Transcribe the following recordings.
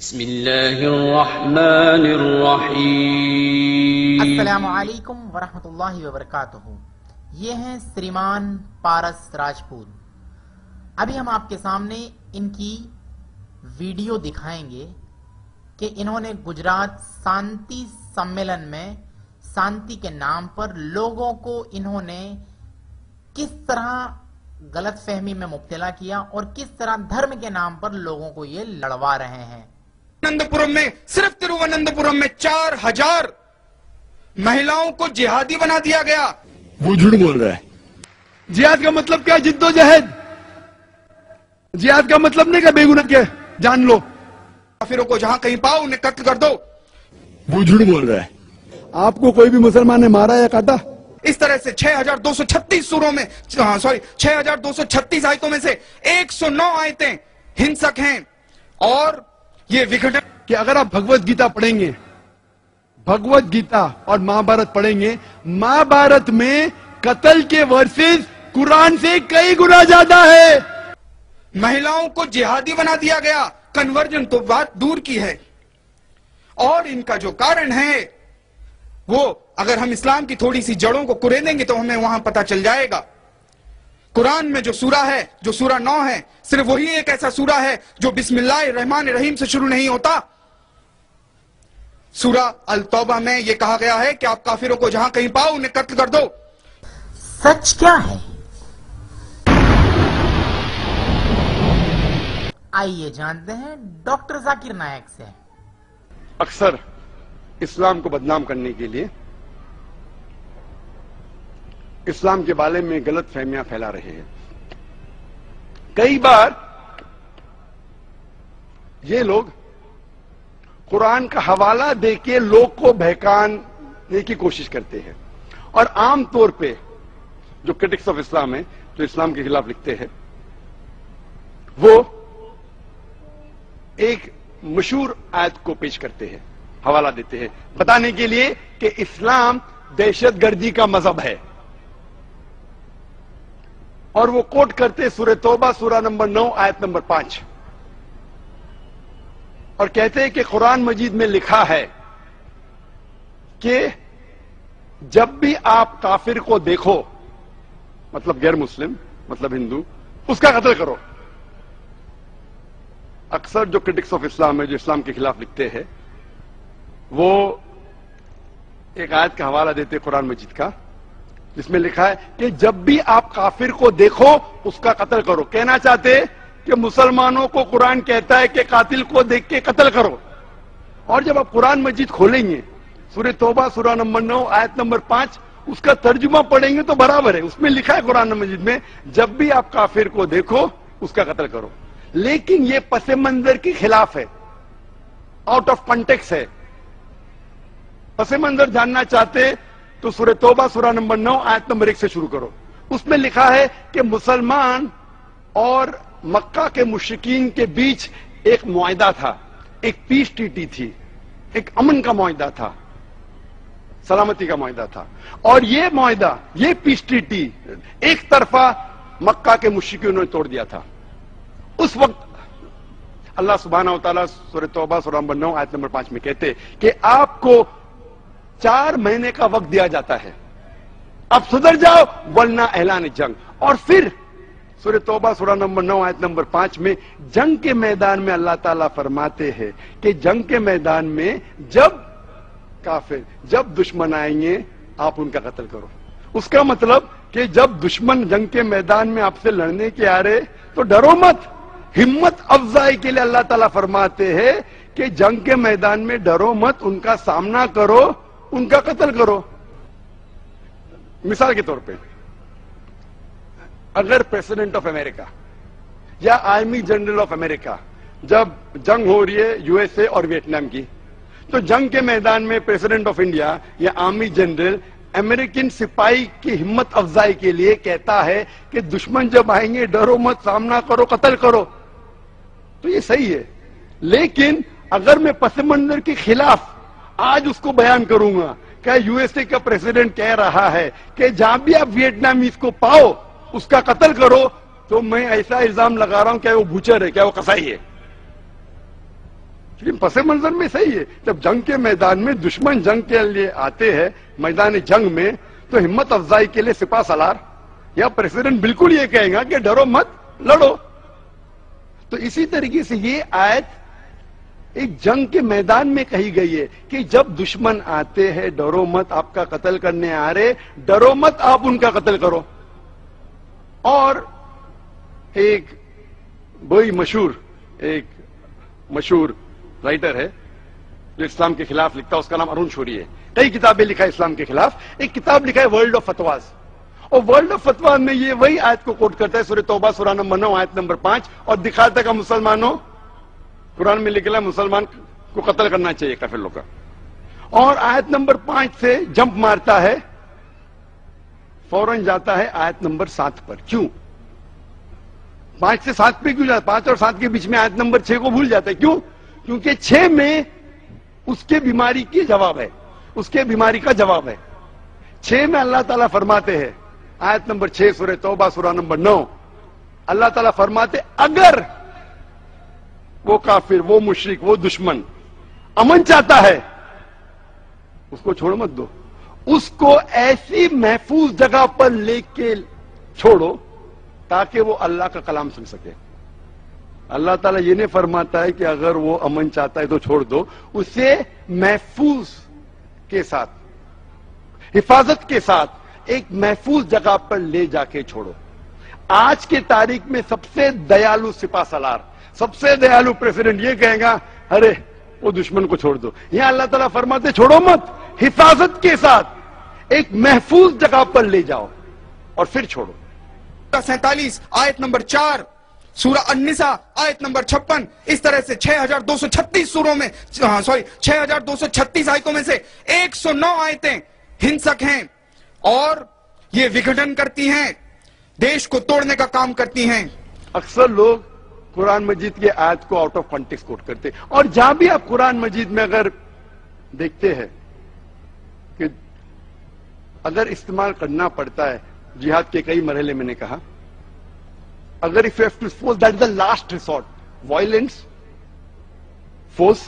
بسم اللہ الرحمن الرحیم۔ السلام علیکم ورحمۃ اللہ وبرکاتہ۔ یہ ہیں سریمان پارس راجپوت۔ ابھی ہم آپ کے سامنے ان کی ویڈیو دکھائیں گے کہ انہوں نے گجرات شانتی سمیلن میں شانتی کے نام پر لوگوں کو انہوں نے کس طرح غلط فہمی میں مبتلا کیا اور کس طرح دھرم کے نام پر لوگوں کو یہ لڑوا رہے ہیں۔ ترووننتپورم میں صرف ترووننتپورم میں 4000 مہیلاؤں کو جہادی بنا دیا گیا۔ وہ جھوٹ بول رہا ہے۔ جہاد کا مطلب کیا؟ جد و جہد۔ جہاد کا مطلب نہیں کہ بے گناہ کے جان لو۔ کافروں کو جہاں کہیں پاؤ انہیں قتل کر دو۔ وہ جھوٹ بول رہا ہے۔ آپ کو کوئی بھی مسلمان نے مارا یا کاٹا؟ اس طرح سے 6236 سوروں میں 6236 آیتوں میں سے 109 آیتیں ہنسک ہیں اور یہ وگھٹن کہ اگر آپ بھگوت گیتا پڑھیں گے، بھگوت گیتا اور مہابھارت پڑھیں گے، مہابھارت میں قتل کے ورسز قرآن سے کئی گنا زیادہ ہے۔ مہیلاؤں کو جہادی بنا دیا گیا۔ کنورجن تو بات دور کی ہے، اور ان کا جو کارن ہے وہ اگر ہم اسلام کی تھوڑی سی جڑوں کو کریدیں گے تو ہمیں وہاں پتہ چل جائے گا۔ قرآن میں جو سورہ ہے، جو سورہ 9 ہے، صرف وہی ایک ایسا سورہ ہے جو بسم اللہ الرحمن الرحیم سے شروع نہیں ہوتا۔ سورہ التوبہ میں یہ کہا گیا ہے کہ آپ کافروں کو جہاں کہیں پاؤ انہیں قتل کر دو۔ سچ کیا ہے؟ آئیے جانتے ہیں ڈاکٹر ذاکر نائک سے۔ اکثر اسلام کو بدنام کرنے کے لیے اسلام کے بارے میں غلط فہمیاں پھیلا رہے ہیں۔ کئی بار یہ لوگ قرآن کا حوالہ دے کے لوگ کو بہکانے کی کوشش کرتے ہیں، اور عام طور پہ جو کرٹکس آف اسلام ہیں، جو اسلام کے خلاف لکھتے ہیں، وہ ایک مشہور آیت کو پیش کرتے ہیں، حوالہ دیتے ہیں بتانے کے لیے کہ اسلام دہشت گردی کا مذہب ہے، اور وہ کوٹ کرتے سورہ توبہ سورہ نمبر 9 آیت نمبر 5، اور کہتے ہیں کہ قرآن مجید میں لکھا ہے کہ جب بھی آپ کافر کو دیکھو، مطلب غیر مسلم، مطلب ہندو، اس کا قتل کرو۔ اکثر جو کرٹکس آف اسلام ہے، جو اسلام کے خلاف لکھتے ہیں، وہ ایک آیت کا حوالہ دیتے قرآن مجید کا، جس میں لکھا ہے کہ جب بھی آپ کافر کو دیکھو اس کا قتل کرو۔ کہنا چاہتے کہ مسلمانوں کو قرآن کہتا ہے کہ قاتل کو دیکھ کے قتل کرو، اور جب آپ قرآن مجید کھولیں گے سورہ توبہ سورہ نمبر 9 آیت نمبر 5، اس کا ترجمہ پڑھیں گے تو برابر ہے، اس میں لکھا ہے قرآن مجید میں جب بھی آپ کافر کو دیکھو اس کا قتل کرو۔ لیکن یہ پس منظر کے خلاف ہے، آؤٹ آف کانٹیکس ہے۔ پس منظر جاننا چاہتے تو سورہ توبہ سورہ نمبر 9 آیت نمبر 1 سے شروع کرو۔ اس میں لکھا ہے کہ مسلمان اور مکہ کے مشرکین کے بیچ ایک معاہدہ تھا، ایک پیس ٹریٹی تھی، ایک امن کا معاہدہ تھا، سلامتی کا معاہدہ تھا، اور یہ معاہدہ، یہ پیس ٹریٹی ایک طرفہ مکہ کے مشرکین نے توڑ دیا تھا۔ اس وقت اللہ سبحانہ وتعالی سورہ توبہ سورہ نمبر 9 آیت نمبر 5 میں کہتے کہ آپ کو 4 مہینے کا وقت دیا جاتا ہے، اب سدھر جاؤ ورنہ اعلان جنگ۔ اور پھر سورہ توبہ سورہ نمبر 9 آیت نمبر 5 میں جنگ کے میدان میں اللہ تعالیٰ فرماتے ہیں کہ جنگ کے میدان میں جب کافر، جب دشمن آئیں گے آپ ان کا قتل کرو۔ اس کا مطلب کہ جب دشمن جنگ کے میدان میں آپ سے لڑنے کے آ رہے تو ڈرو مت۔ ہمت افزائی کے لیے اللہ تعالیٰ فرماتے ہیں کہ جنگ کے میدان میں ڈرو مت، ان کا سامنا کرو، ان کا قتل کرو۔ مثال کے طور پہ اگر پریزیڈنٹ آف امریکہ یا آرمی جنرل آف امریکہ، جب جنگ ہو رہی ہے یو ایس اے اور ویتنام کی، تو جنگ کے میدان میں پریزیڈنٹ آف انڈیا یا آرمی جنرل امریکن سپاہی کی ہمت افزائی کے لیے کہتا ہے کہ دشمن جب آئیں گے ڈرو مت، سامنا کرو، قتل کرو، تو یہ صحیح ہے۔ لیکن اگر میں پس منظر کے خلاف آج اس کو بیان کروں گا کہ یو ایس اے کا پریزیڈنٹ کہہ رہا ہے کہ جہاں بھی آپ ویتنامیز کو پاؤ اس کا قتل کرو، تو میں ایسا الزام لگا رہا ہوں کہ وہ بوچر ہے، کیا وہ قصائی ہے۔ لیکن پس منظر میں صحیح ہے، جب جنگ کے میدان میں دشمن جنگ کے لیے آتے ہیں میدان جنگ میں، تو ہمت افزائی کے لیے سپاہ سالار یا پریزیڈنٹ بالکل یہ کہے گا کہ ڈرو مت، لڑو. تو اسی طریقے سے یہ آیت ایک جنگ کے میدان میں کہی گئی ہے کہ جب دشمن آتے ہیں ڈرو مت، آپ کا قتل کرنے آ رہے، ڈرو مت، آپ ان کا قتل کرو. اور ایک وہی مشہور رائٹر ہے جو اسلام کے خلاف لکھتا ہے، اس کا نام ارون شوری ہے. کئی کتابیں لکھا ہے اسلام کے خلاف. ایک کتاب لکھا ہے ورلڈ آف فتواز، اور ورلڈ آف فتواز میں یہ وہی آیت کو کوٹ کرتا ہے، سورہ توبہ سورہ نمبر 9 آیت نمبر 5، اور دکھاتا ہے کہ مسلمانوں، قرآن میں لکھا ہے مسلمان کو قتل کرنا چاہیے کافر لوگ کا. اور آیت نمبر 5 سے جمپ مارتا ہے، فوراً جاتا ہے آیت نمبر 7 پر. کیوں 5 سے 7 پہ کیوں جاتا ہے؟ 5 اور 7 کے بیچ میں آیت نمبر 6 کو بھول جاتا ہے. کیوں؟ کیونکہ 6 میں اس کے بیماری کی جواب ہے، اس کے بیماری کا جواب ہے. 6 میں اللہ تعالیٰ فرماتے ہیں، آیت نمبر 6 سورہ توبہ سورہ نمبر 9، اللہ تعالیٰ فرماتے اگر وہ کافر، وہ مشرک، وہ دشمن امن چاہتا ہے، اس کو چھوڑ مت دو، اس کو ایسی محفوظ جگہ پر لے کے چھوڑو تاکہ وہ اللہ کا کلام سن سکے. اللہ تعالیٰ یہ نہیں فرماتا ہے کہ اگر وہ امن چاہتا ہے تو چھوڑ دو، اسے محفوظ کے ساتھ، حفاظت کے ساتھ ایک محفوظ جگہ پر لے جا کے چھوڑو. آج کے تاریخ میں سب سے دیالو سپاہ سالار، سب سے دیالو پریزیڈنٹ یہ کہے گا ارے وہ دشمن کو چھوڑ دو. یہاں اللہ تعالیٰ فرماتے چھوڑو مت، حفاظت کے ساتھ ایک محفوظ جگہ پر لے جاؤ اور پھر چھوڑو. 47 آیت نمبر 4 سورہ النساء آیت نمبر 56. اس طرح سے 6236 سوروں میں 6236 آیتوں میں سے 109 آیتیں ہنسک ہیں اور یہ وگھٹن کرتی ہیں، دیش کو توڑنے کا کام کرتی ہیں. اکثر لوگ قرآن مجید کے آیت کو آؤٹ آف کانٹیکسٹ کوٹ کرتے ہیں، اور جہاں بھی آپ قرآن مجید میں اگر دیکھتے ہیں کہ اگر استعمال کرنا پڑتا ہے، جہاد کے کئی مرحلے میں نے کہا، اگر if you have to force, that is the last resort. Violence, force,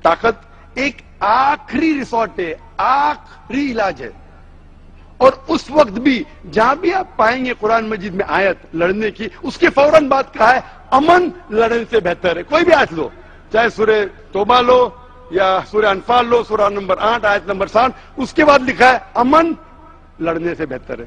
طاقت ایک آخری ریسورٹ ہے، آخری علاج ہے. اور اس وقت بھی جہاں بھی آپ پائیں گے قرآن مجید میں آیت لڑنے کی، اس کے فوراً بعد کہا ہے امن لڑنے سے بہتر ہے. کوئی بھی آیت لو، چاہے سورہ توبہ لو یا سورہ انفال لو، سورہ نمبر 8 آیت نمبر 7، اس کے بعد لکھا ہے امن لڑنے سے بہتر ہے.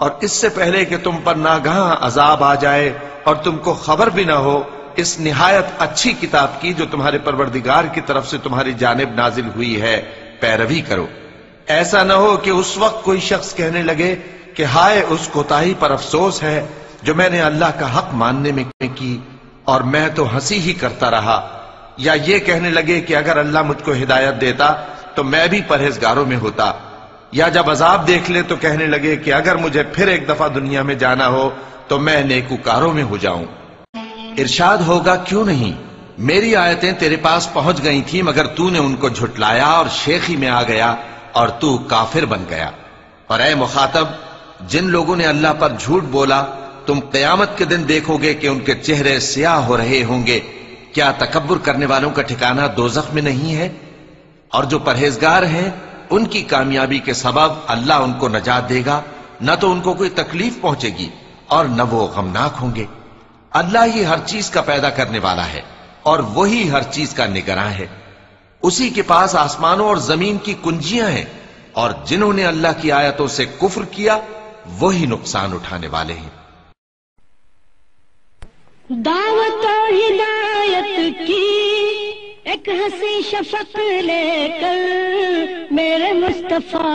اور اس سے پہلے کہ تم پر ناگہاں عذاب آ جائے اور تم کو خبر بھی نہ ہو، اس نہایت اچھی کتاب کی جو تمہارے پروردگار کی طرف سے تمہاری جانب نازل ہوئی ہے پیروی کرو۔ ایسا نہ ہو کہ اس وقت کوئی شخص کہنے لگے کہ ہائے اس کوتاہی پر افسوس ہے جو میں نے اللہ کا حق ماننے میں کی اور میں تو ہنسی ہی کرتا رہا، یا یہ کہنے لگے کہ اگر اللہ مجھ کو ہدایت دیتا تو میں بھی پرہیزگاروں میں ہوتا، یا جب عذاب دیکھ لے تو کہنے لگے کہ اگر مجھے پھر ایک دفعہ دنیا میں جانا ہو تو میں نیکوکاروں میں ہو جاؤں۔ ارشاد ہوگا کیوں نہیں، میری آیتیں تیرے پاس پہنچ گئی تھی مگر تو نے ان کو جھٹلایا اور شیخی میں آ گیا اور تو کافر بن گیا۔ اور اے مخاطب، جن لوگوں نے اللہ پر جھوٹ بولا تم قیامت کے دن دیکھو گے کہ ان کے چہرے سیاہ ہو رہے ہوں گے۔ کیا تکبر کرنے والوں کا ٹھکانہ دوزخ میں نہیں ہے؟ اور جو پرہیزگار ہیں ان کی کامیابی کے سبب اللہ ان کو نجات دے گا، نہ تو ان کو کوئی تکلیف پہنچے گی اور نہ وہ غمناک ہوں گے۔ اللہ ہی ہر چیز کا پیدا کرنے والا ہے اور وہی ہر چیز کا نگراں ہے۔ اسی کے پاس آسمانوں اور زمین کی کنجیاں ہیں، اور جنہوں نے اللہ کی آیتوں سے کفر کیا وہی نقصان اٹھانے والے ہیں۔ دعوت و ہدایت کی ایک ہنسی شفق لے کر میرے مصطفیٰ